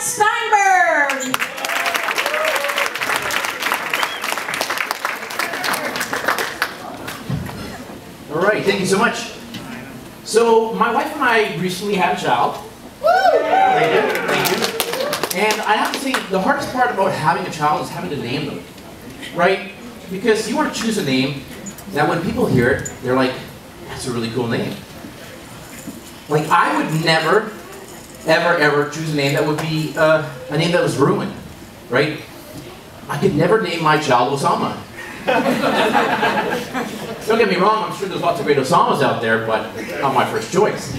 Steinberg. All right, thank you so much. So, my wife and I recently had a child. Thank you. And I have to say, the hardest part about having a child is having to name them, right? Because you want to choose a name that when people hear it, they're like, that's a really cool name. Like, I would never, ever choose a name that would be a name that was ruined, right? I could never name my child Osama. Don't get me wrong, I'm sure there's lots of great Osamas out there, but not my first choice.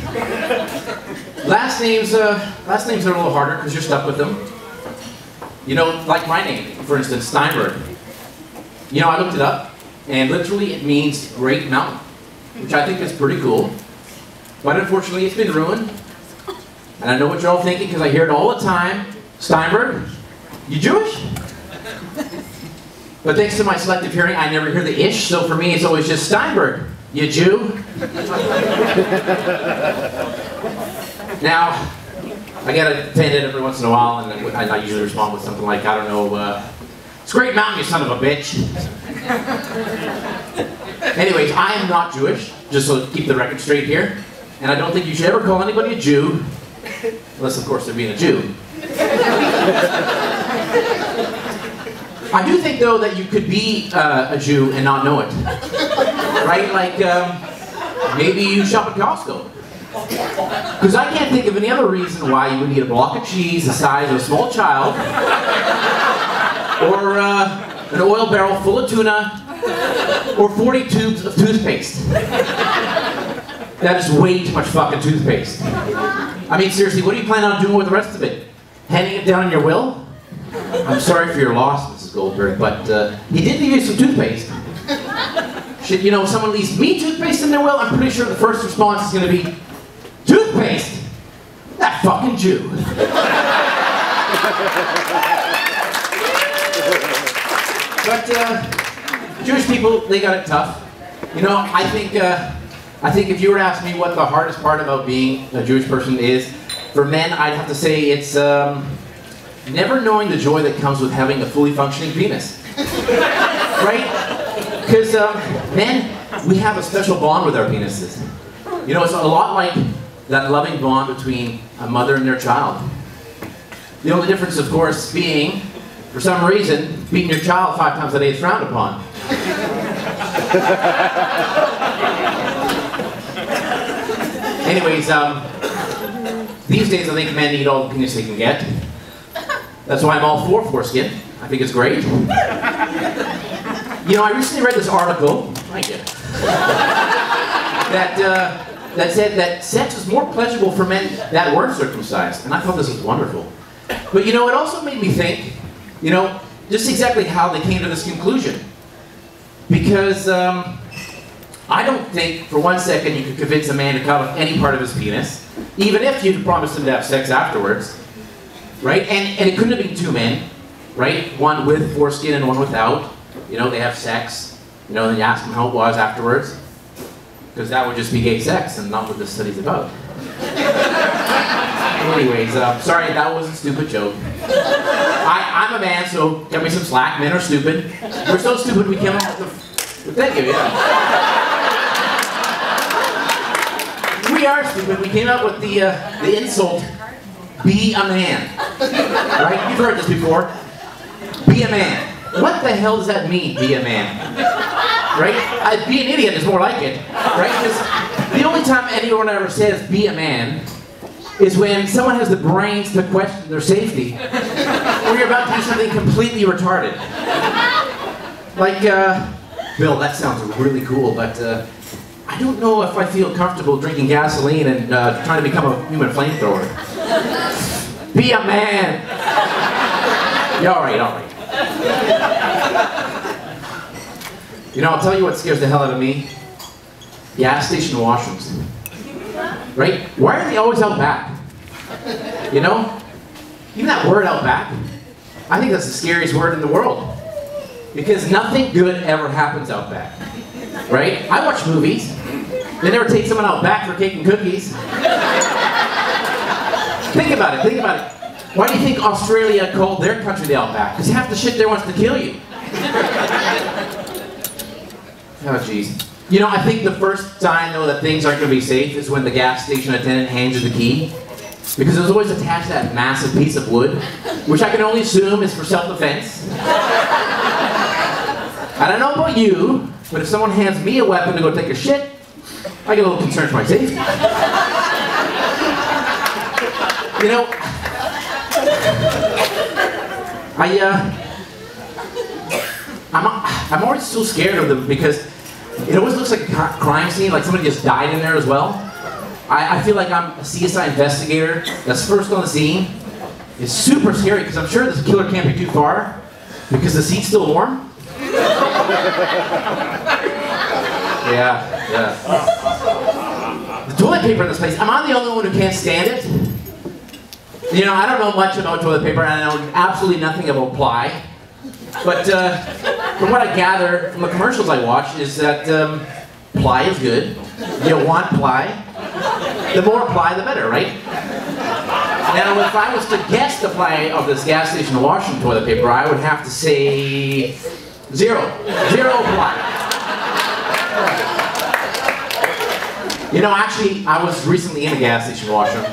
Last names are a little harder because you're stuck with them. You know, like my name, for instance, Steinberg. You know, I looked it up, and literally it means great mountain, which I think is pretty cool. But unfortunately, it's been ruined. And I know what you're all thinking because I hear it all the time. Steinberg, you Jewish? But thanks to my selective hearing, I never hear the ish, so for me it's always just Steinberg, you Jew. Now, I get offended every once in a while, and I usually respond with something like, I don't know, it's Great Mountain, you son of a bitch. Anyways, I am not Jewish, just so keep the record straight here. And I don't think you should ever call anybody a Jew, unless of course they're being a Jew. I do think though that you could be a Jew and not know it. Right? Like, maybe you shop at Costco. Because I can't think of any other reason why you would need a block of cheese the size of a small child, or an oil barrel full of tuna, or 40 tubes of toothpaste. That is way too much fucking toothpaste. I mean, seriously, what do you plan on doing with the rest of it? Handing it down in your will? I'm sorry for your loss, Mrs. Goldberg, but he did leave you some toothpaste. Shit, you know, if someone leaves me toothpaste in their will, I'm pretty sure the first response is going to be, toothpaste? That fucking Jew. But Jewish people, they got it tough. You know, I think if you were to ask me what the hardest part about being a Jewish person is, for men, I'd have to say it's never knowing the joy that comes with having a fully functioning penis. Right? Because men, we have a special bond with our penises. You know, it's a lot like that loving bond between a mother and their child. The only difference, of course, being, for some reason, beating your child 5 times a day is frowned upon. Anyways, these days I think men need all the penis they can get. That's why I'm all for foreskin. I think it's great. You know, I recently read this article, thank you, that said that sex is more pleasurable for men that weren't circumcised, and I thought this was wonderful. But you know, it also made me think, you know, just exactly how they came to this conclusion. Because I don't think for 1 second you could convince a man to cut off any part of his penis, even if you'd promised him to have sex afterwards. Right? And it couldn't have been 2 men, right? One with foreskin and one without. You know, they have sex. You know, then you ask them how it was afterwards. Because that would just be gay sex and not what this study's about. Anyways, sorry, that was a stupid joke. I'm a man, so get me some slack. Men are stupid. We're so stupid we came up with the... Thank you, yeah. We are stupid. We came up with the insult, be a man. Right? You've heard this before. Be a man. What the hell does that mean, be a man? Right? Be an idiot is more like it. Right? Because the only time anyone ever says be a man is when someone has the brains to question their safety. Or you're about to do something completely retarded. Like, Bill, that sounds really cool, but I don't know if I feel comfortable drinking gasoline and trying to become a human flamethrower. Be a man! Yeah, all right. You know, I'll tell you what scares the hell out of me. Gas station washrooms. Right? Why are they always out back? You know? Even that word out back, I think that's the scariest word in the world. Because nothing good ever happens out back. Right? I watch movies. They never take someone out back for cake and cookies. Think about it. Why do you think Australia called their country the outback? Because half the shit there wants to kill you. Oh, jeez. You know, I think the first sign, though, that things aren't going to be safe is when the gas station attendant hands you the key. Because it was always attached to that massive piece of wood, which I can only assume is for self-defense. I don't know about you, but if someone hands me a weapon to go take a shit, I get a little concerned for my safety. You know, I'm always so scared of them because it always looks like a crime scene, like somebody just died in there as well. I feel like I'm a CSI investigator that's first on the scene. It's super scary because I'm sure this killer can't be too far because the seat's still warm. Yeah. The toilet paper in this place, am I the only one who can't stand it? You know, I don't know much about toilet paper and I know absolutely nothing about ply. But from what I gather from the commercials I watch is that ply is good. You want ply. The more ply, the better, right? Now, if I was to guess the ply of this gas station washing toilet paper, I would have to say 0. 0 ply. You know, actually, I was recently in a gas station washroom,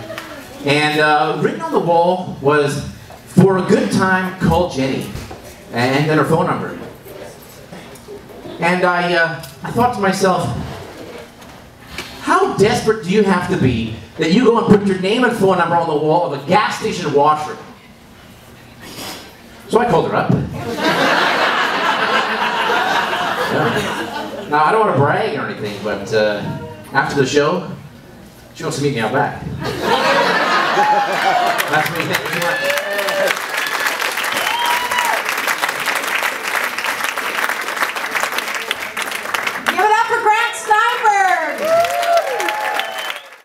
and written on the wall was, "For a good time, call Jenny," and then her phone number. And I thought to myself, how desperate do you have to be that you go and put your name and phone number on the wall of a gas station washroom? So I called her up. Yeah. Now, I don't want to brag or anything, but after the show, she wants to meet me out back. That's what you think.